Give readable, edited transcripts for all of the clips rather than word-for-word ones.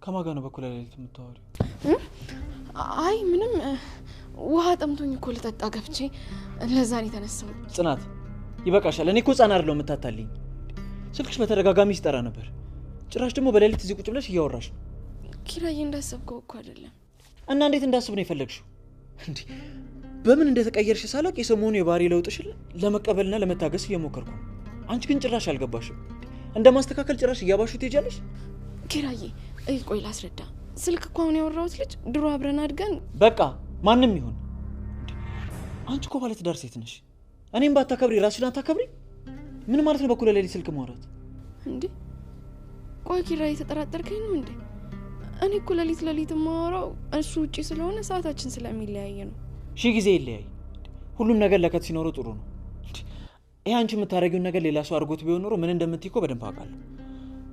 ከማጋ ነው በኩል ሌሊት የምታወሪው? አይ ምንም ውሃ ጠምቶኝ እኮ ልጠጣ ገብቼ ለዛ ነው የተነሳው። ጽናት ይበቃሻል። እኔ እኮ ህፃን አይደለሁም የምታታልኝ። ስልክሽ በተደጋጋሚ ሲጠራ ነበር። ጭራሽ ደግሞ በሌሊት እዚህ ቁጭ ብለሽ እያወራሽ ነው። ኪራዬ እንዳሰብከው እኮ አይደለም። እና እንዴት እንዳስብ ነው የፈለግሽው? እንዴ በምን እንደተቀየርሽ ሳላቅ የሰሞኑ የባህሪ ለውጥሽን ለመቀበልና ለመታገስ እየሞከርኩ ነው። አንቺ ግን ጭራሽ አልገባሽም። እንደማስተካከል ጭራሽ እያባሹ ትሄጃለሽ። ኪራዬ ቆይ ላስረዳ። ስልክ እኮ አሁን ያወራሁት ልጅ ድሮ አብረን አድገን በቃ ማንም ይሁን አንቺ እኮ ባለ ትዳር ሴት ነሽ። እኔም ባታከብሪ ራስሽን አታከብሪ? ምን ማለት ነው በኩል ሌሊት ስልክ ማውራት? እንዴ ቆይ ኪራዬ ተጠራጠርከኝ ነው እንዴ? እኔ እኮ ሌሊት ማወራው እሱ ውጪ ስለሆነ ሰዓታችን ስለሚለያየ ነው። ሺ ጊዜ ይለያይ። ሁሉም ነገር ለከት ሲኖረው ጥሩ ነው። ይሄ አንቺ የምታረጊውን ነገር ሌላ ሰው አድርጎት ቢሆን ኖሮ ምን እንደምትይ እኮ በደንብ አውቃለሁ።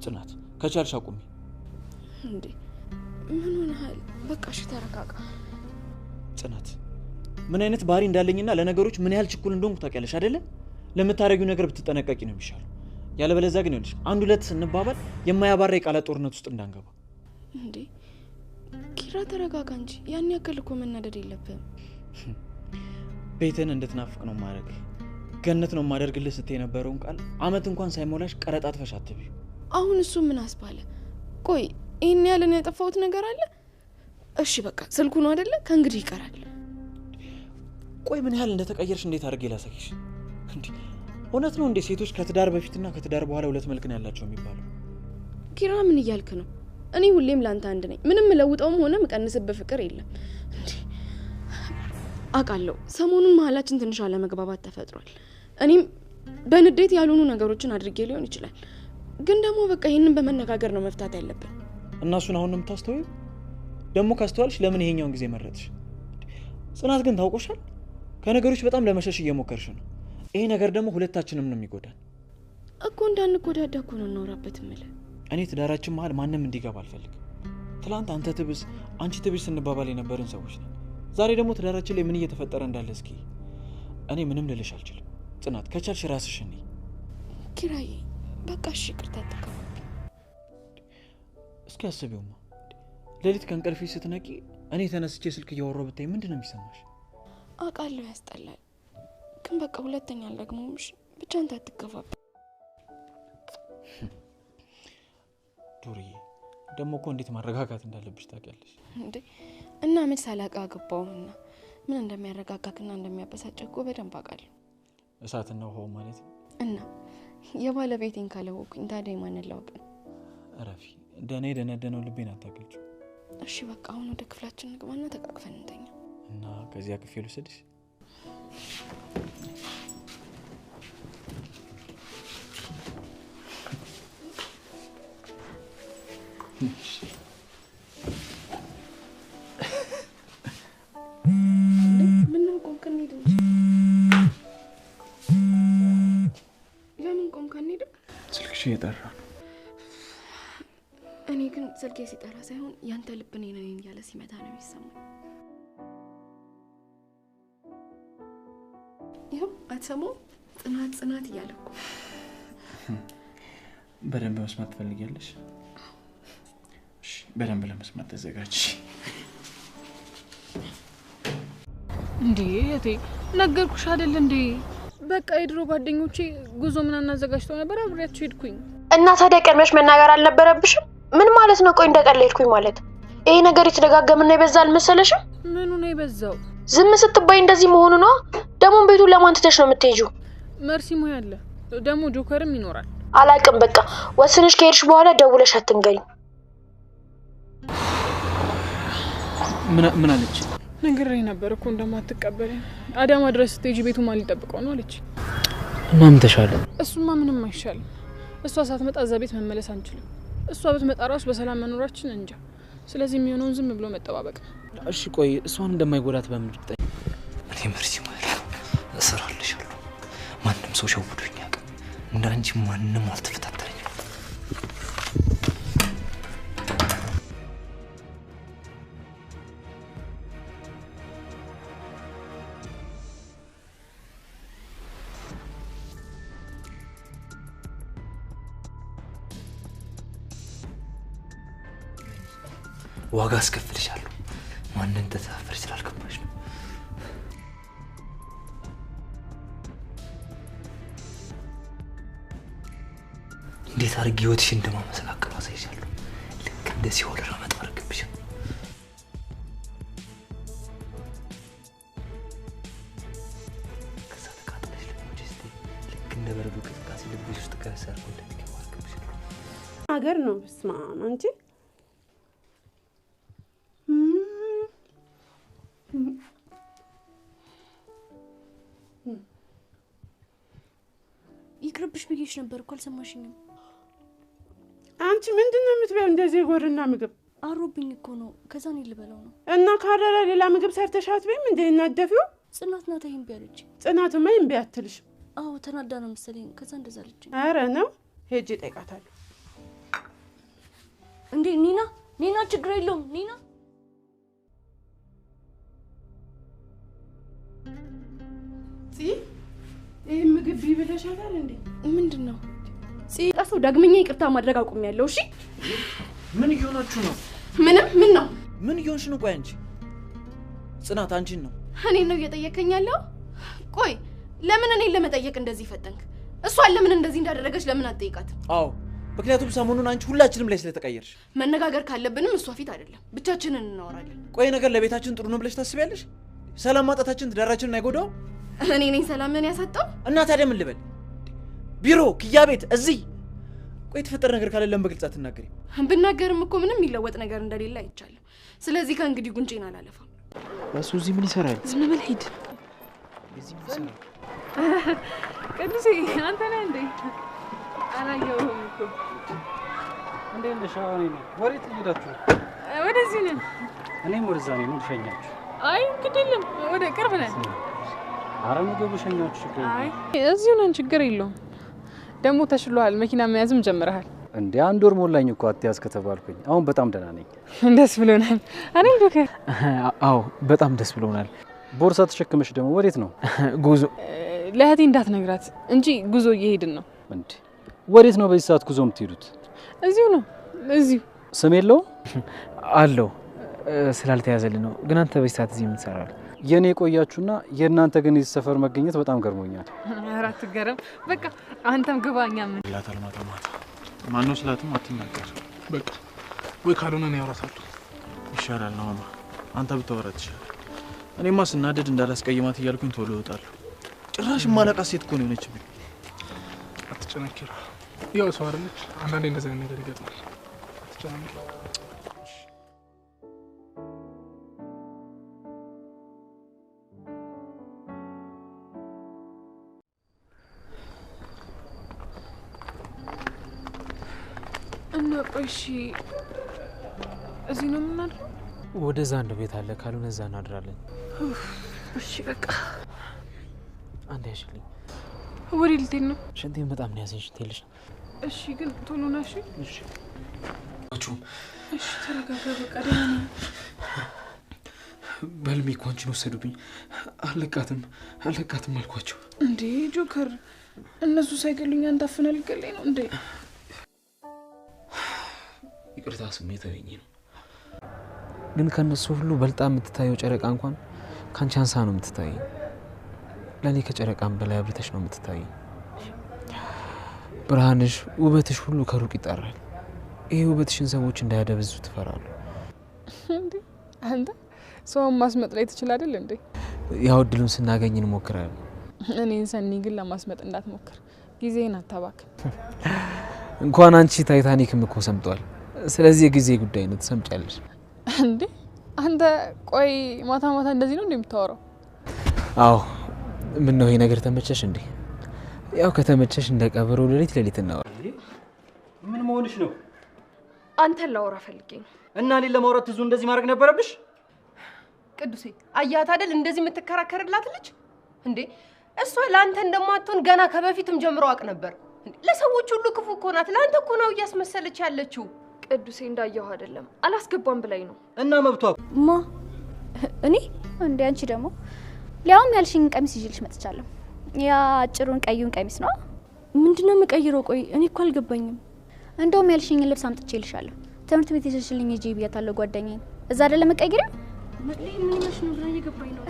ጽናት ከቻልሽ አቁሚ። እንዴ ምን ሆነሃል? በቃ እሺ ተረጋጋ። ጽናት ምን አይነት ባህሪ እንዳለኝና ለነገሮች ምን ያህል ችኩል እንደሆንኩ ታውቂያለሽ አይደለ? ለምታረጊው ነገር ብትጠነቀቂ ነው የሚሻለው። ያለበለዚያ ግን ይኸውልሽ አንድ ሁለት ስንባባል የማያባራ የቃላት ጦርነት ውስጥ እንዳንገባ። እንዴ ኪራ ተረጋጋ እንጂ ያን ያክል እኮ መናደድ የለብህም። ቤትን እንድትናፍቅ ነው ማድረግ ገነት ነው ማደርግልህ ስትይ የነበረውን ቃል አመት እንኳን ሳይሞላሽ ቀረጣት ፈሻትቢ። አሁን እሱ ምን አስባለ? ቆይ ይሄን ያለን ያጠፋውት ነገር አለ? እሺ በቃ ስልኩ ነው አይደለ? ከእንግዲህ ይቀራል። ቆይ ምን ያህል እንደተቀየርሽ እንዴት አድርጌ ላሳይሽ? እንዴ እውነት ነው እንዴ ሴቶች ከትዳር በፊትና ከትዳር በኋላ ሁለት መልክ ነው ያላቸው የሚባለው? ኪራ ምን እያልክ ነው? እኔ ሁሌም ላንተ አንድ ነኝ። ምንም ለውጣውም ሆነ መቀነስበት ፍቅር የለም። እንዴ አቃለው ሰሞኑን መሀላችን ትንሽ አለመግባባት ተፈጥሯል። እኔም በንዴት ያልሆኑ ነገሮችን አድርጌ ሊሆን ይችላል። ግን ደግሞ በቃ ይሄንን በመነጋገር ነው መፍታት ያለብን። እና እሱን አሁን ነው የምታስተውይው? ደግሞ ካስተዋልሽ ለምን ይሄኛውን ጊዜ መረጥሽ? ጽናት ግን ታውቆሻል። ከነገሮች በጣም ለመሸሽ እየሞከርሽ ነው። ይሄ ነገር ደግሞ ሁለታችንም ነው የሚጎዳን እኮ። እንዳንጎዳዳ እኮ ነው እናወራበት ማለት። እኔ ትዳራችን መሀል ማንም እንዲገባ አልፈልግም። ትላንት አንተ ትብስ አንቺ ትብስ ስንባባል የነበርን ሰዎች ነን። ዛሬ ደግሞ ትዳራችን ላይ ምን እየተፈጠረ እንዳለ እስኪ እኔ ምንም ልልሽ አልችልም። ጽናት ከቻልሽ ራስሽ ነኝ። ኪራዬ በቃ እሺ ይቅርታ ተቀበል። እስኪ አስቢውማ ሌሊት ከእንቅልፍሽ ስትነቂ እኔ ተነስቼ ስልክ እያወራሁ ብታይ ምንድነው የሚሰማሽ? አውቃለሁ ያስጠላል። ግን በቃ ሁለተኛ አልደግሞምሽ። ብቻ አንተ አትከፋብ። ዱርዬ ደግሞ እኮ እንዴት ማረጋጋት እንዳለብሽ ታውቂያለሽ እንዴ? እና ምን ሳላውቅ አገባውና ምን እንደሚያረጋጋክና እንደሚያበሳጭህ እኮ በደንብ አውቃለሁ። እሳትና ውሃው ማለት ነው። እና የባለቤቴን ካለወኩኝ ታዲያ ማንን ላውቅ ነው? አረፊ ደኔ ደነደነው ልቤን አታገልጭ። እሺ በቃ አሁን ወደ ክፍላችን እንግባና ተቃቅፈን እንተኛ። እና ከዚያ ክፍል ልውሰድሽ? ምነው ቆምክ? እንሂድ እንጂ። ለምን ቆምክ? እንሂድ። ስልክሽ እየጠራ ነው። እኔ ግን ስልኬ ሲጠራ ሳይሆን ያንተ ልብ እኔን እያለ ሲመታ ነው የሚሰማኝ። ይኸው አትሰማውም? ጽናት እያለ እኮ። በደንብ መስማት ትፈልጊያለሽ? እሺ በደንብ ለመስማት ተዘጋጅ። እንዴ እቴ ነገርኩሽ አይደል እንዴ? በቃ የድሮ ጓደኞቼ ጉዞ ምን አዘጋጅተው ነበር፣ አብሬያቸው ሄድኩኝ። እና ታዲያ ቀድመሽ መናገር አልነበረብሽም? ምን ማለት ነው? ቆይ እንደቀለድኩኝ ማለት ይሄ ነገር የተደጋገመና ይበዛ አልመሰለሽም? ምኑ ነው የበዛው? ዝም ስትባይ እንደዚህ መሆኑ ነው። ደግሞ ቤቱን ለማን ትተሽ ነው የምትሄጂው? መርሲ ሞያ አለ ደግሞ ጆከርም ይኖራል። አላቅም። በቃ ወስንሽ ከሄድሽ በኋላ ደውለሽ አትንገሪኝ። ምን አለች? ነግሬ ነበር እኮ እንደማትቀበለኝ። አዳማ ድረስ ስትሄጂ ቤቱ ማን ሊጠብቀው ነው አለች። እና ምን ተሻለ? እሱማ ምንም አይሻልም። እሷ ሳትመጣ እዛ ቤት መመለስ አንችልም። እሷ ብትመጣ ራሱ በሰላም መኖራችን እንጃ። ስለዚህ የሚሆነውን ዝም ብሎ መጠባበቅ። እሺ ቆይ እሷን እንደማይጎዳት በምን ልጠይቅ? እኔ መርሲ ማለት እሰራልሻለሁ። ማንም ሰው ሸውዶኝ ያውቃል። እንዳንቺ ማንም አልተፈታተረኝም። ዋጋ አስከፍልሻለሁ። ማንን ተሳፈር ስላልከባሽ ነው። እንዴት አድርጌ ህይወትሽን እንደማመሰቃቀል አሳይሻለሁ። ልክ እንደ ሲኦል ረመጥ አድርግብሽ። ከዛ ተቃጥለሽ ልሞች ልክ እንደ በረዶ ቅዝቃዜ ልብሽ ውስጥ ከሰርኩ እንደሚገባ አድርግብሽ። ሀገር ነው በስመ አብ አንቺ ይቅርብሽ ብዬሽ ነበር እኮ አልሰማሽኝም። አንቺ ምንድነው የምትበይው እንደዚህ ጎርና ምግብ? አሮብኝ እኮ ነው። ከዛ ነው ልበላው ነው። እና ካረረ ሌላ ምግብ ሰርተሻት በይም እንዴ እናደፊው? ጽናት ናት ይሄን ቢያለች። ጽናትማ ይሄን ቢያትልሽ? አዎ ተናዳ ነው መሰለኝ። ከዛ እንደዛ አለች። አረ ነው ሄጄ ጠይቃታለሁ። እንዴ ኒና ችግር የለውም ኒና። ይሄ ምግብ ቢበላሻታል እንዴ? ምንድነው? ቀሱ ዳግመኛ ይቅርታ ማድረግ አቁሜያለሁ። እሺ ምን እየሆናችሁ ነው? ምን ነው? ምን እየሆንሽ ነው? ቆይ አንቺ ጽናት አንቺን ነው? እኔን ነው እየጠየከኝ ያለው? ቆይ ለምን እኔን ለመጠየቅ እንደዚህ ፈጠንክ? እሷን ለምን እንደዚህ እንዳደረገች ለምን አትጠይቃትም? አዎ ምክንያቱም ሰሞኑን አንቺ ሁላችንም ላይ ስለተቀየርሽ። መነጋገር ካለብንም እሷ ፊት አይደለም ብቻችንን እናወራለን። ቆይ ነገር ለቤታችን ጥሩ ነው ብለሽ ታስቢያለሽ? ሰላም ማጣታችን ትዳራችንን አይጎዳው? እኔ ነኝ ሰላምን ያሳጣው? እና ታዲያ ምን ልበል? ቢሮ ክያ ቤት እዚህ ቆይ የተፈጠረ ነገር ካለ ለምን በግልጽ አትናገሪ? ብናገርም እኮ ምንም የሚለወጥ ነገር እንደሌለ አይቻለሁ። ስለዚህ ከእንግዲህ ጉንጬን አላለፋም። እሱ እዚህ ምን ይሰራል? ዝም በል ሂድ። እዚህ ምን ይሰራል? ቅዱሴ አንተ ነህ እንዴ? አላየሁህም እኮ። እንዴት ነሽ? አሁን ነው ወዴት እየሄዳችሁ? ወደዚህ ነን። እኔም ወደዛ ነኝ። ምን ልሸኛችሁ? አይ ግድ የለም ወደ ቅርብ ነን። ኧረ ምግብ ልሸኛችሁ ችግር የለም። አይ እዚሁ ነን ችግር የለውም። ደግሞ ተሽሎሃል፣ መኪና መያዝም ጀምረሃል። እንዴ አንድ ወር ሞላኝ እኮ አትያዝ ከተባልኩኝ። አሁን በጣም ደህና ነኝ። ደስ ብሎናል አይደል ዶክተር? አዎ በጣም ደስ ብሎናል። ቦርሳ ተሸክመሽ ደግሞ ወዴት ነው? ጉዞ ለእህቴ እንዳትነግራት እንጂ ጉዞ እየሄድን ነው። እንዴ ወዴት ነው በዚህ ሰዓት ጉዞ የምትሄዱት? እዚሁ ነው እዚሁ። ስም የለውም? አለው ስላልተያዘልን ነው። ግን አንተ በዚህ ሰዓት እዚህ ምን ትሰራለህ? የኔ ቆያችሁና የእናንተ ግን እዚህ ሰፈር መገኘት በጣም ገርሞኛል። ኧረ አትገረም። በቃ አንተም ግባ። እኛ ምን ላታል ማታ ማነው ስላትም አትናገር። በቃ ወይ ካልሆነ ነው ያወራታለሁ። ይሻላል ነው ማማ፣ አንተ ብታወራት ይሻላል። እኔማ ስናደድ እንዳላስቀይማት እያልኩኝ ቶሎ እወጣለሁ። ጭራሽ ማለቃት ሴት እኮ ነው የሆነችብኝ። አትጨነኪራ፣ ያው ሰው አይደለች። አንዳንዴ እንደዚህ አይነት ነገር ይገጥማል። አትጨነኪራ። እና ቆይ እሺ፣ እዚህ ነው የምናድረው? ወደዛ አንድ ቤት አለ፣ ካልሆነ እዛ እናድራለን። እሺ በቃ አንድ ያሽልኝ። ወዴት ልትሄድ ነው? ሽንቴን በጣም ነው ያዘኝ። ሽንቴ ልሽ። እሺ ግን ቶሎ ና። እሺ እሺ እሺ ተረጋጋ። በቃ ደህና ነኝ። በልሜ እኮ አንቺን ወሰዱብኝ። አለቃትም አልኳቸው። እንዴ ጆከር፣ እነሱ ሳይገሉኝ አንተ አፍነህ ልትገለኝ ነው እንዴ? ይቅርታ ስሜታዊ ነኝ። ግን ከነሱ ሁሉ በልጣ የምትታየው ጨረቃ እንኳን ካንቺ አንሳ ነው የምትታየኝ። ለኔ ከጨረቃም በላይ አብርተሽ ነው የምትታየኝ። ብርሃንሽ፣ ውበትሽ ሁሉ ከሩቅ ይጣራል። ይሄ ውበትሽን ሰዎች እንዳያደብዙ ትፈራሉ። እንዴ አንተ ሰውን ማስመጥ ላይ ትችል አይደል እንዴ? ያው እድሉን ስናገኝ እንሞክራለን። እኔን ሰኒ ግን ለማስመጥ እንዳትሞክር፣ ጊዜን አታባክን። እንኳን አንቺ ታይታኒክም እኮ ሰምጧል። ስለዚህ የጊዜ ጉዳይ ነው፣ ትሰምጫለሽ። እንዴ አንተ ቆይ ማታ ማታ እንደዚህ ነው እንደምታወራው? አዎ ምን ነው ይሄ ነገር ተመቸሽ እንዴ? ያው ከተመቸሽ እንደ ቀበሮ ሌሊት እናወራ። ምን መሆንሽ ነው? አንተን ላወራ ፈልጌ ነው። እና እኔን ለማውራት ትዙ እንደዚህ ማድረግ ነበረብሽ? ቅዱሴ አያት አይደል እንደዚህ የምትከራከርላት ልጅ እንዴ? እሷ ለአንተ እንደማትሆን ገና ከበፊትም ጀምሮ አውቅ ነበር። ለሰዎች ሁሉ ክፉ እኮ ናት። ለአንተ እኮ ነው እያስመሰለች ያለችው። ቅዱሴ እንዳየው አይደለም አላስገባም ብላኝ ነው። እና መብቷ ማ እኔ እንዴ? አንቺ ደግሞ ሊያውም ያልሽኝ ቀሚስ ይዤልሽ መጥቻለሁ። ያ አጭሩን ቀዩን ቀሚስ ነው። ምንድነው የምቀይረው? ቆይ እኔ እኮ አልገባኝም። እንደውም ያልሽኝ ልብስ አምጥቼልሻለሁ። ትምህርት ቤት የሸሽልኝ ሂጂ ብያታለሁ ጓደኛዬ። እዛ አይደለም መቀየሪያ መቅደስ ምን ይመሽ ነው ግራ እየገባኝ ነው።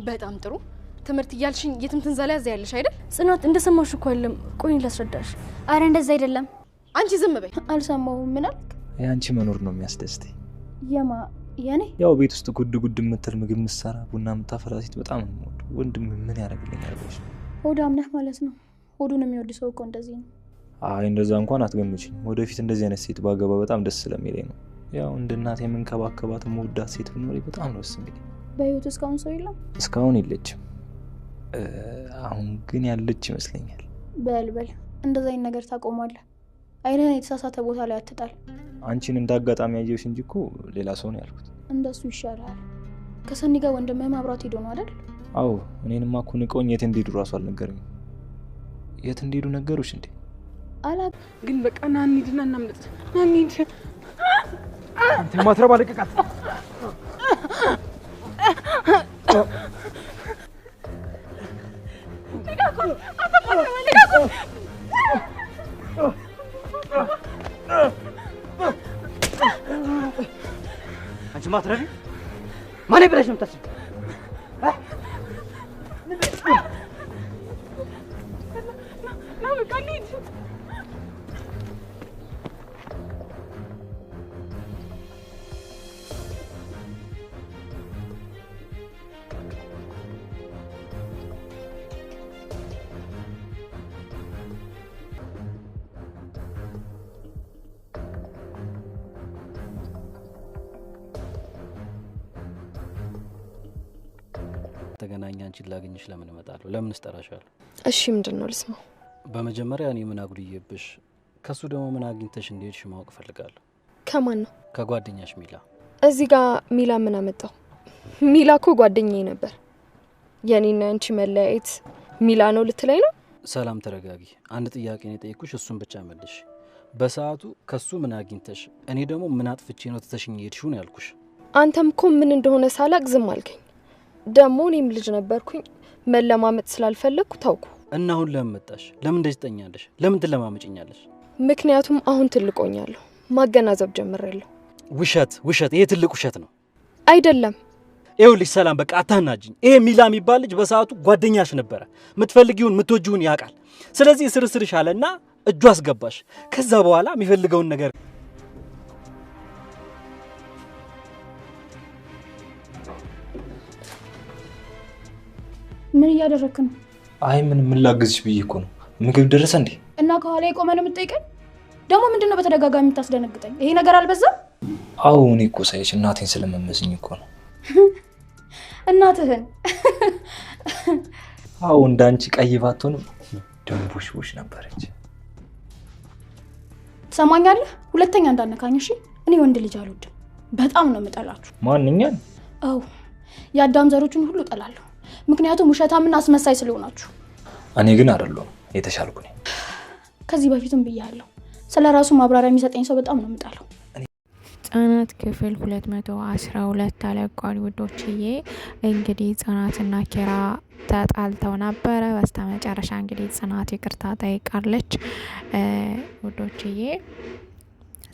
በጣም ጥሩ ትምህርት እያልሽኝ የትም ትንዛላ ያዘ ያለሽ አይደል? ጽናት እንደሰማሽ እኮ አይደለም። ቆይ ላስረዳሽ። አረ እንደዛ አይደለም። አንቺ ዝም በይ። አልሰማሁም። ምን አልክ? ያንቺ መኖር ነው የሚያስደስተኝ። የማ የኔ ያው ቤት ውስጥ ጉድ ጉድ የምትል ምግብ ምሰራ ቡና የምታፈላ ሴት በጣም ነው የምወደው። ወንድም ምን ያደርግልኛል ብለሽ ነው? ሆዳም ነህ ማለት ነው። ሆዱን የሚወድ ሰው እኮ እንደዚህ ነው። አይ እንደዛ እንኳን አትገምችኝ። ወደፊት እንደዚህ አይነት ሴት ባገባ በጣም ደስ ስለሚለኝ ነው። ያው እንደ እናቴ የምንከባከባት መወዳት ሴት ብኖር በጣም ነው ደስ የሚለኝ። በህይወት እስካሁን ሰው የለም? እስካሁን የለችም። አሁን ግን ያለች ይመስለኛል። በልበል እንደዛ አይነት ነገር ታቆማለህ። አይነን የተሳሳተ ቦታ ላይ አትጣል። አንቺን እንዳጋጣሚ ያየሁሽ እንጂ እኮ ሌላ ሰው ነው ያልኩት። እንደሱ ይሻላል። ከሰኒ ጋር ወንድምህ ማብራት ሄዶ ነው አይደል? አዎ እኔንማ እኮ ንቀውኝ የት እንደሄዱ እራሱ አልነገሩኝም። የት እንደሄዱ ነገሩሽ እንዴ? ግን በቃ ና እንሂድና እናምልጥ። ና እንሂድ። አንተ ማትረባ ለቀቃት። አንቺ ማትረቢ ማን ብለሽ ነው የምታስቢው? ና በቃ እንሂድ። ተገናኛ አንቺን ላገኝሽ ለምን እመጣለሁ? ለምን እስጠራሻለሁ? እሺ ምንድነው ልስማው? በመጀመሪያ እኔ ምን አጉድዬብሽ፣ ከሱ ደግሞ ምን አግኝተሽ እንደሄድሽ ማወቅ ፈልጋለሁ። ከማን ነው? ከጓደኛሽ ሚላ። እዚህ ጋር ሚላ ምን አመጣው? ሚላ እኮ ጓደኛዬ ነበር። የኔና አንቺ መለያየት ሚላ ነው ልትለኝ ነው? ሰላም ተረጋጊ። አንድ ጥያቄ ነው የጠየኩሽ፣ እሱን ብቻ መልሽ። በሰዓቱ ከሱ ምን አግኝተሽ፣ እኔ ደግሞ ምን አጥፍቼ ነው ትተሽኝ ሄድሽው ነው ያልኩሽ። አንተም እኮ ምን እንደሆነ ሳላቅ ዝም አልከኝ። ደግሞ እኔም ልጅ ነበርኩኝ መለማመጥ ስላልፈለግኩ ታውኩ። እና አሁን ለምን መጣሽ? ለምን እንደዚህ ትጠኛለሽ? ለምን ትለማመጭኛለሽ? ምክንያቱም አሁን ትልቆኛለሁ፣ ማገናዘብ ጀምሬያለሁ። ውሸት ውሸት! ይሄ ትልቅ ውሸት ነው። አይደለም። ይኸውልሽ ሰላም፣ በቃ አታናጅኝ። ይሄ ሚላ የሚባል ልጅ በሰዓቱ ጓደኛሽ ነበረ። የምትፈልጊውን የምትወጂውን ያውቃል። ስለዚህ እስርስርሽ አለና እጁ አስገባሽ። ከዛ በኋላ የሚፈልገውን ነገር ምን እያደረክ ነው? አይ ምን ላግዝሽ ብዬ እኮ ነው። ምግብ ደረሰ እንዴ? እና ከኋላ የቆመ ነው የምትጠይቀኝ? ደግሞ ምንድነው በተደጋጋሚ የምታስደነግጠኝ? ይሄ ነገር አልበዛም? አዎ እኔ እኮ ሳይሽ እናቴን ስለመመስኝ እኮ ነው። እናትህን? አዎ እንዳንቺ ቀይ ባትሆንም ደንቡሽቡሽ ነበረች። ትሰማኛለህ? ሁለተኛ እንዳነካኝ እሺ? እኔ ወንድ ልጅ አልወድም። በጣም ነው የምጠላችሁ። ማንኛን? አዎ የአዳም ዘሮችን ሁሉ እጠላለሁ። ምክንያቱም ውሸታምና አስመሳይ ስለሆናችሁ። እኔ ግን አይደለሁም የተሻልኩ ነኝ። ከዚህ በፊትም ብያለሁ። ስለራሱ ማብራሪያ የሚሰጠኝ ሰው በጣም ነው የምጠላው። ጽናት ክፍል 212 ተለቋል ውዶችዬ። እንግዲህ ጽናትና ኪራ ተጣልተው ነበረ። በስተመጨረሻ እንግዲህ ጽናት ይቅርታ ጠይቃለች ውዶችዬ።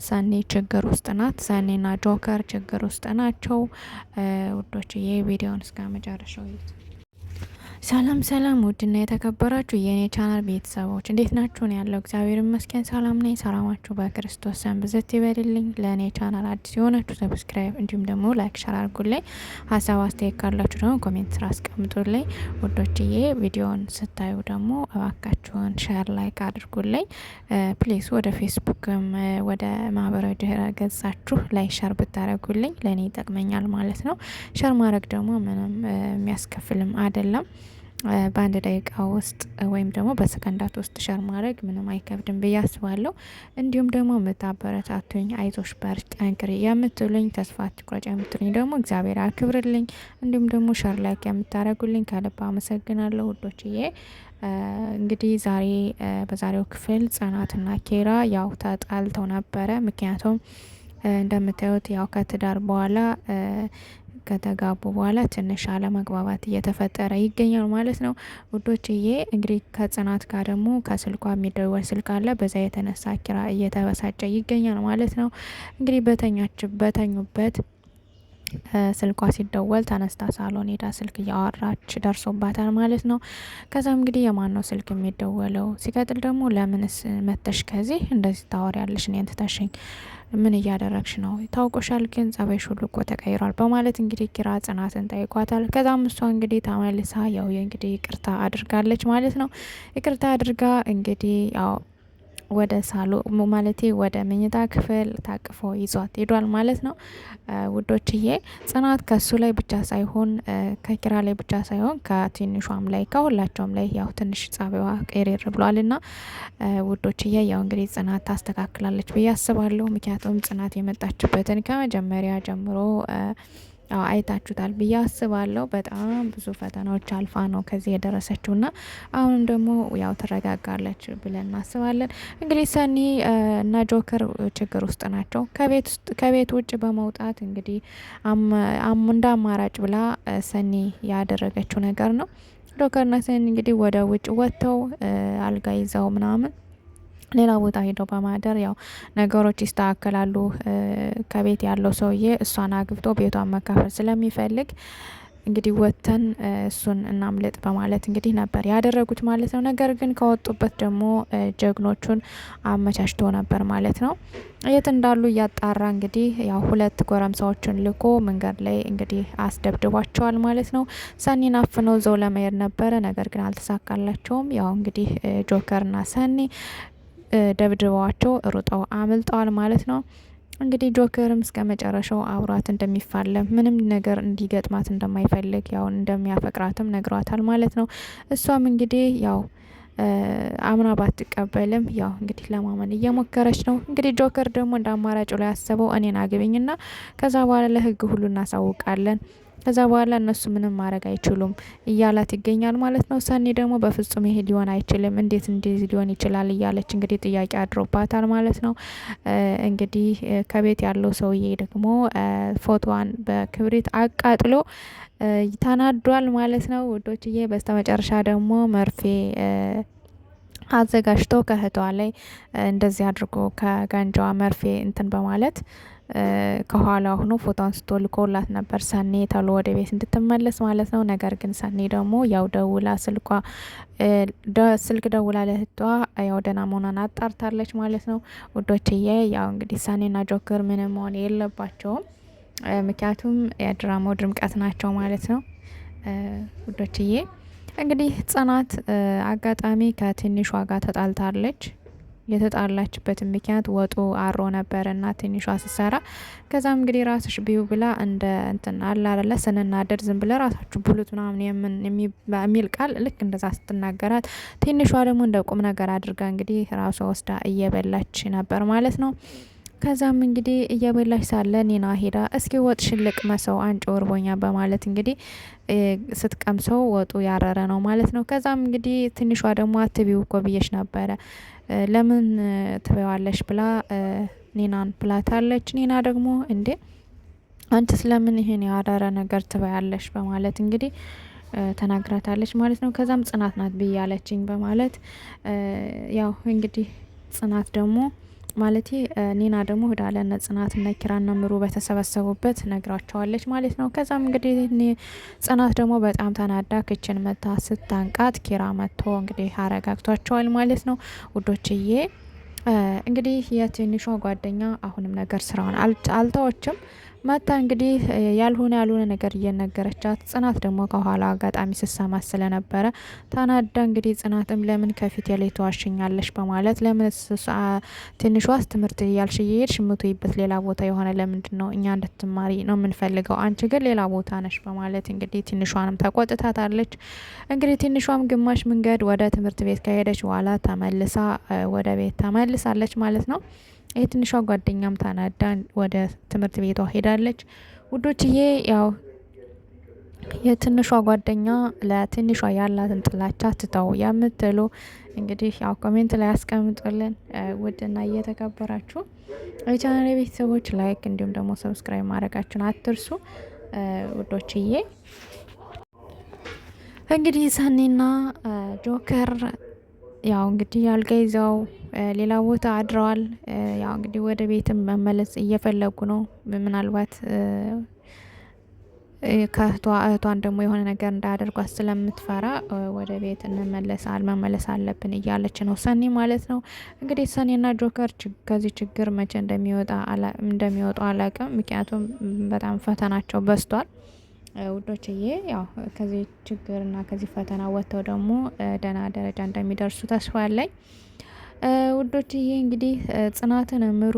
ሰኔ ችግር ውስጥ ናት። ሰኔና ጆከር ችግር ውስጥ ናቸው ውዶችዬ። ቪዲዮውን እስከ መጨረሻው ይዩት። ሰላም ሰላም፣ ውድና የተከበራችሁ የኔ ቻናል ቤተሰቦች እንዴት ናችሁ? ነው ያለው እግዚአብሔር ይመስገን ሰላም ነኝ። ሰላማችሁ በክርስቶስ ስም ብዝት ይበልልኝ። ለእኔ ቻናል አዲስ የሆናችሁ ሰብስክራይብ እንዲሁም ደግሞ ላይክ ሸር አድርጉልኝ። ሀሳብ አስተያየት ካላችሁ ደግሞ ኮሜንት ስራ አስቀምጡልኝ ውዶችዬ። ቪዲዮን ስታዩ ደግሞ እባካችሁን ሸር ላይክ አድርጉልኝ ፕሊዝ። ወደ ፌስቡክም ወደ ማህበራዊ ድህረ ገጻችሁ ላይ ሸር ብታደርጉልኝ ለእኔ ይጠቅመኛል ማለት ነው። ሸር ማድረግ ደግሞ ምንም የሚያስከፍልም አይደለም። በአንድ ደቂቃ ውስጥ ወይም ደግሞ በሰከንዳት ውስጥ ሸር ማድረግ ምንም አይከብድም ብዬ አስባለሁ። እንዲሁም ደግሞ የምታበረታቱኝ አይዞሽ በርቺ ጠንክሪ የምትሉኝ ተስፋ አትቁረጪ የምትሉኝ ደግሞ እግዚአብሔር አክብርልኝ። እንዲሁም ደግሞ ሸር ላይክ የምታደርጉልኝ ከልብ አመሰግናለሁ ውዶችዬ። እንግዲህ ዛሬ በዛሬው ክፍል ጽናትና ኪራ ያው ተጣልተው ነበረ። ምክንያቱም እንደምታዩት ያው ከትዳር በኋላ ከተጋቡ በኋላ ትንሽ አለመግባባት እየተፈጠረ ይገኛል ማለት ነው ውዶችዬ። እንግዲህ ከጽናት ጋር ደግሞ ከስልኳ የሚደወል ስልክ አለ። በዛ የተነሳ ኪራ እየተበሳጨ ይገኛል ማለት ነው። እንግዲህ በተኙበት ስልኳ ሲደወል ተነስታ ሳሎን ሄዳ ስልክ እያወራች ደርሶባታል ማለት ነው። ከዛም እንግዲህ የማን ነው ስልክ የሚደወለው? ሲቀጥል ደግሞ ለምንስ መተሽ ከዚህ እንደዚህ ታወሪያለሽ? እኔን ትተሽኝ ምን እያደረግሽ ነው? ታውቆሻል ግን ጸባይሽ ሁሉ እኮ ተቀይሯል በማለት እንግዲህ ኪራ ጽናትን ጠይቋታል። ከዛም እሷ እንግዲህ ተመልሳ ያው እንግዲህ ይቅርታ አድርጋለች ማለት ነው። ይቅርታ አድርጋ እንግዲህ ያው ወደ ሳሎ ማለቴ ወደ መኝታ ክፍል ታቅፎ ይዟት ሄዷል ማለት ነው ውዶችዬ። ጽናት ከሱ ላይ ብቻ ሳይሆን ከኪራ ላይ ብቻ ሳይሆን ከትንሿም ላይ ከሁላቸውም ላይ ያው ትንሽ ጸባይዋ ቀይሬር ብሏልና ውዶችዬ ያው እንግዲህ ጽናት ታስተካክላለች ብዬ አስባለሁ። ምክንያቱም ጽናት የመጣችበትን ከመጀመሪያ ጀምሮ አይታችሁታል ብዬ አስባለሁ። በጣም ብዙ ፈተናዎች አልፋ ነው ከዚህ የደረሰችውና አሁንም ደግሞ ያው ትረጋጋለች ብለን እናስባለን። እንግዲህ ሰኒ እና ጆከር ችግር ውስጥ ናቸው። ከቤት ውጭ በመውጣት እንግዲህ እንደ አማራጭ ብላ ሰኒ ያደረገችው ነገር ነው። ጆከርና ሰኒ እንግዲህ ወደ ውጭ ወጥተው አልጋ ይዘው ምናምን ሌላ ቦታ ሄደው በማደር ያው ነገሮች ይስተካከላሉ። ከቤት ያለው ሰውዬ እሷን አግብቶ ቤቷን መካፈል ስለሚፈልግ እንግዲህ ወተን እሱን እናምልጥ በማለት እንግዲህ ነበር ያደረጉት ማለት ነው። ነገር ግን ከወጡበት ደግሞ ጀግኖቹን አመቻችቶ ነበር ማለት ነው። የት እንዳሉ እያጣራ እንግዲህ ያው 2 ጎረምሳዎችን ልኮ መንገድ ላይ እንግዲህ አስደብድቧቸዋል ማለት ነው። ሰኒን አፍነው ዘው ለመሄድ ነበረ፣ ነገር ግን አልተሳካላቸውም። ያው እንግዲህ ጆከርና ሰኒ ደብድበዋቸው ሩጠው አምልጠዋል ማለት ነው። እንግዲህ ጆከርም እስከ መጨረሻው አብሯት እንደሚፋለም ምንም ነገር እንዲገጥማት እንደማይፈልግ ያው እንደሚያፈቅራትም ነግሯታል ማለት ነው። እሷም እንግዲህ ያው አምና ባትቀበልም ያው እንግዲህ ለማመን እየሞከረች ነው። እንግዲህ ጆከር ደግሞ እንደ አማራጭ ላይ ያሰበው እኔን አግብኝና ከዛ በኋላ ለህግ ሁሉ እናሳውቃለን፣ ከዛ በኋላ እነሱ ምንም ማድረግ አይችሉም እያላት ይገኛል ማለት ነው። ሰኒ ደግሞ በፍጹም ይሄ ሊሆን አይችልም፣ እንዴት እንደዚህ ሊሆን ይችላል እያለች እንግዲህ ጥያቄ አድሮባታል ማለት ነው። እንግዲህ ከቤት ያለው ሰውዬ ደግሞ ፎቶዋን በክብሪት አቃጥሎ ተናዷል ማለት ነው ውዶችዬ። በስተመጨረሻ ደግሞ መርፌ አዘጋጅቶ ከእህቷ ላይ እንደዚህ አድርጎ ከጋንጃዋ መርፌ እንትን በማለት ከኋላ ሆኖ ፎቶ አንስቶ ልኮላት ነበር ሰኒ ተሎ ወደ ቤት እንድትመለስ ማለት ነው። ነገር ግን ሰኒ ደግሞ ያው ደውላ ስልክ ደውላ ለእህቷ ያው ደህና መሆኗን አጣርታለች ማለት ነው ውዶችዬ። ያው እንግዲህ ሰኒና ጆከር ምንም መሆን የለባቸውም፣ ምክንያቱም የድራማው ድምቀት ናቸው ማለት ነው ውዶችዬ። እንግዲህ ጽናት አጋጣሚ ከትንሿ ጋር ተጣልታለች። የተጣላችበትን ምክንያት ወጡ አሮ ነበርና ትንሿ ስትሰራ ከዛም እንግዲህ ራስሽ ቢዩ ብላ እንደ እንትን አላለ ስንናደድ ዝም ብለ ራሳችሁ ብሉት ምናምን የሚል ቃል ልክ እንደዛ ስትናገራት ትንሿ ደግሞ እንደ ቁም ነገር አድርጋ እንግዲህ ራሷ ወስዳ እየበላች ነበር ማለት ነው። ከዛም እንግዲህ እየበላች ሳለ ኒና ሄዳ እስኪ ወጥሽን ልቅመሰው አንቺ ወርቦኛ በማለት እንግዲህ ስትቀምሰው ወጡ ያረረ ነው ማለት ነው። ከዛም እንግዲህ ትንሿ ደግሞ አትቢው እኮ ብዬሽ ነበረ ለምን ትበዋለሽ ብላ ኒናን ብላታለች። ኒና ደግሞ እንዴ አንቺ ስለምን ይሄን ያረረ ነገር ትበያለሽ በማለት እንግዲህ ተናግራታለች ማለት ነው። ከዛም ጽናት ናት ብያለችኝ በማለት ያው እንግዲህ ጽናት ደግሞ ማለቴ ኒና ደግሞ ህዳለነ ጽናትና ኪራና ምሩ በተሰበሰቡበት ነግራቸዋለች ማለት ነው። ከዛም እንግዲህ ጽናት ደግሞ በጣም ተናዳ ክችን መታ ስታንቃት ኪራ መጥቶ እንግዲህ አረጋግቷቸዋል ማለት ነው ውዶችዬ። እንግዲህ የትንሿ ጓደኛ አሁንም ነገር ስራውን አልተወችም። መታ እንግዲህ ያልሆነ ነገር እየነገረቻት ጽናት ደግሞ ከኋላ አጋጣሚ ስሰማ ስለነበረ ታናዳ እንግዲህ ጽናትም ለምን ከፊት የላይ ተዋሽኛለሽ በማለት ለምን ትንሿስ ትምህርት እያልሽ እየሄድሽ ምትይበት ሌላ ቦታ የሆነ ለምንድን ነው እኛ እንድትማሪ ነው የምንፈልገው፣ አንቺ ግን ሌላ ቦታ ነሽ በማለት እንግዲህ ትንሿንም ተቆጥታታለች። እንግዲህ ትንሿም ግማሽ መንገድ ወደ ትምህርት ቤት ከሄደች በኋላ ተመልሳ ወደ ቤት ተመልሳለች ማለት ነው። የትንሿ ጓደኛም ታናዳ ወደ ትምህርት ቤቷ ሄዳለች ውዶችዬ። ያው የትንሿ ጓደኛ ለትንሿ ያላትን ጥላቻ ትተው የምትሉ እንግዲህ ያው ኮሜንት ላይ ያስቀምጡልን ውድና እየተከበራችሁ የቻናሌ ቤተሰቦች ላይክ እንዲሁም ደግሞ ሰብስክራይብ ማድረጋችሁን አትርሱ። ውዶችዬ። እንግዲህ ሰኒና ጆከር ያው እንግዲህ አልጋ ይዘው ሌላ ቦታ አድረዋል። ያው እንግዲህ ወደ ቤትም መመለስ እየፈለጉ ነው። ምናልባት እህቷን ደግሞ የሆነ ነገር እንዳያደርጓት ስለምትፈራ ወደ ቤት መመለስ አለብን እያለች ነው ሰኒ ማለት ነው። እንግዲህ ሰኒና ጆከር ከዚህ ችግር መቼ እንደሚወጡ አላውቅም። ምክንያቱም በጣም ፈተናቸው በዝቷል ውዶችዬ። ያው ከዚህ ችግርና ከዚህ ፈተና ወጥተው ደግሞ ደህና ደረጃ እንደሚደርሱ ተስፋ አለኝ ውዶችዬ። እንግዲህ ጽናትን እምሩ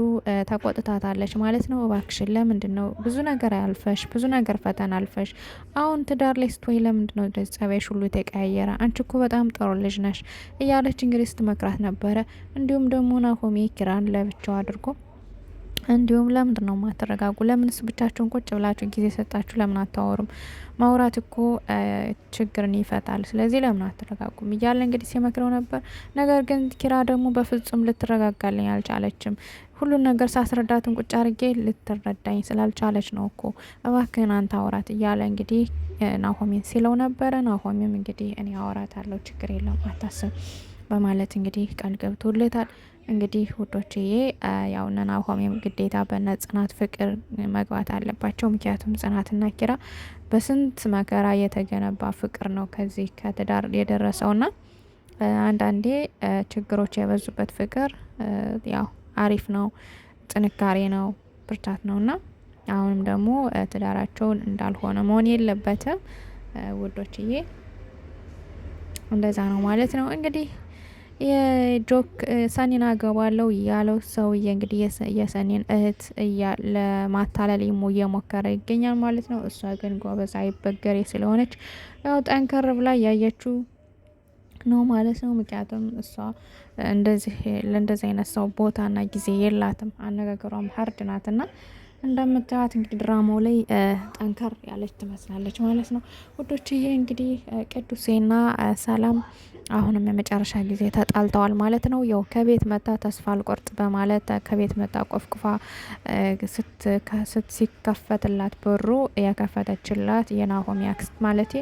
ተቆጥታታለች ማለት ነው። እባክሽን ለምንድን ነው ብዙ ነገር አልፈሽ ብዙ ነገር ፈተና አልፈሽ አሁን ትዳር ላይ ስትሆኝ ለምንድን ነው ጸባይሽ ሁሉ የተቀያየረ? አንቺ እኮ በጣም ጥሩ ልጅ ነሽ እያለች እንግዲህ ስትመክራት ነበረ። እንዲሁም ደግሞ ናሆሜ ኪራን ለብቻው አድርጎ እንዲሁም ለምንድን ነው ማትረጋጉ? ለምንስ ብቻችሁን ቁጭ ብላችሁ ጊዜ ሰጣችሁ ለምን አታወሩም? ማውራት እኮ ችግርን ይፈታል። ስለዚህ ለምን አትረጋጉም እያለ እንግዲህ ሲመክረው ነበር። ነገር ግን ኪራ ደግሞ በፍጹም ልትረጋጋልኝ አልቻለችም። ሁሉን ነገር ሳስረዳትን ቁጭ አርጌ ልትረዳኝ ስላልቻለች ነው እኮ እባክህን አንተ አውራት እያለ እንግዲህ ናሆሜን ሲለው ነበረ። ናሆሜም እንግዲህ እኔ አወራታለሁ ችግር የለም አታስብ በማለት እንግዲህ ቃል ገብቶለታል። እንግዲህ ውዶችዬ ያው ናሆሜም ግዴታ በነ ጽናት ፍቅር መግባት አለባቸው። ምክንያቱም ጽናትና ኪራ በስንት መከራ የተገነባ ፍቅር ነው ከዚህ ከትዳር የደረሰውና አንዳንዴ ችግሮች የበዙበት ፍቅር ያው አሪፍ ነው፣ ጥንካሬ ነው፣ ብርታት ነውና አሁንም ደግሞ ትዳራቸውን እንዳልሆነ መሆን የለበትም ውዶችዬ። እንደዛ ነው ማለት ነው እንግዲህ የጆክ ሰኒን አገባለው ያለው ሰውዬ እንግዲህ የሰኒን እህት ለማታለል እየሞከረ ይገኛል ማለት ነው። እሷ ግን ጎበዝ አይበገሬ ስለሆነች ያው ጠንከር ብላ እያየችው ነው ማለት ነው። ምክንያቱም እሷ ለእንደዚህ አይነት ሰው ቦታና ጊዜ የላትም። አነጋገሯም ሀርድ ናትና እንደምታዩት እንግዲህ ድራማው ላይ ጠንከር ያለች ትመስላለች ማለት ነው ውዶችዬ። እንግዲህ ቅዱሴና ሰላም አሁንም የመጨረሻ ጊዜ ተጣልተዋል ማለት ነው። ያው ከቤት መጣ ተስፋ አልቆርጥ በማለት ከቤት መጣ ቆፍቁፋ ሲከፈትላት በሩ የከፈተችላት የናሆሚ አክስት ማለቴ